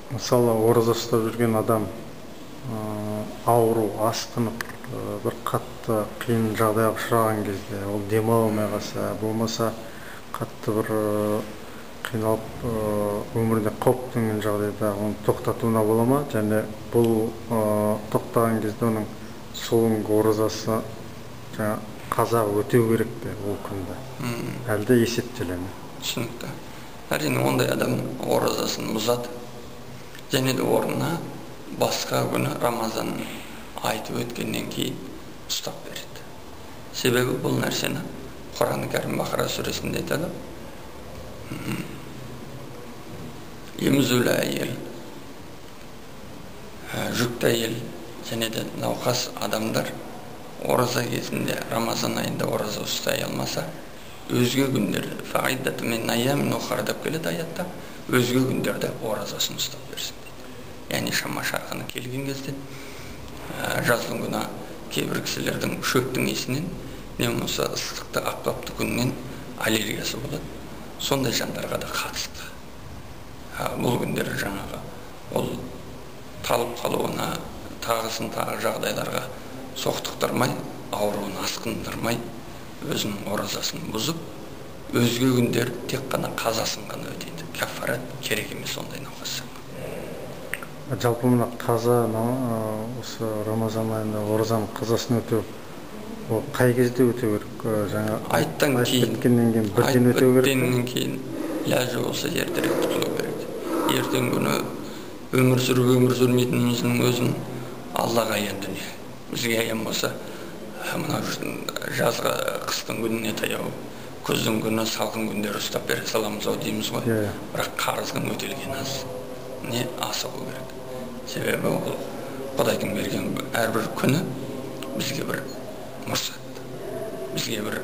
Мысалы, ораза ұстап жүрген адам ауру, асқынып, бір қатты қиын жағдайға ұшыраған кезде, ол демала алмай қалса, болмаса қатты бір қиналып, өміріне қауіп төнген жағдайда оны тоқтатуына бола ма? Және бұл тоқтаған кезде оның соңғы оразасы қаза өтеу керек пе ол күнді? Әлде есептеле ме? Түсінікті. Әрине, ондай адам оразасын бұзады. Және де орнына басқа күні Рамазан айтып өткеннен кейін ұстап береді. Себебі бұл нәрсені Құран Кәрім Бақара сүресінде айтады. Емізулі әйел, жүкті әйел және де науқас адамдар ораза кезінде, Рамазан айында ораза ұстай алмаса, өзге күндерде, фаиддаты мен айямин ухар деп келеді аятта, өзге күндерде оразасын ұстап берсін дейді. Яғни шама шарқына келген кезде, жаздың күні кейбір кісілердің шөптің иісінен, не болмаса ыстықты аптапты күннен аллергиясы болады. Сондай жандарға да қатысты. Бұл күндер жаңағы ол талып қалуына, тағысын тағы жағдайларға соқтықтырмай, ауруын асқындырмай, өзінің оразасын бұзып, өзге күндер тек қана қазасын ғана өтейді. Кафарат керек емес ондай науқас. Жалпы мына қаза, осы Рамазан айында оразаның қазасын өтеу, ол қай кезде өтеу керек? Жаңа айттан кейін, бірден өтеу керек? Айттан кейін ләжі болса ертерек құтылу керек. Ертең күні өмір сүрмейтініміздің өзін Аллаға аян дүние. Бізге аян болса, мына жазға қыстың күніне таяу, күздің күні салқын күндер ұстап бере саламыз ау дейміз ғой. Бірақ қарыздың өтелген аз. Не асығу керек. Себебі ол Құдайдың берген әрбір күні бізге бір мұрсат, бізге бір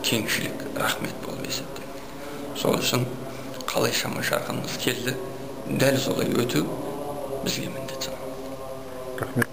кеңшілік, рахмет болып есептеледі. Сол үшін қалай шама шарқымыз келді, дәл солай өту бізге міндет саналады. Рахмет.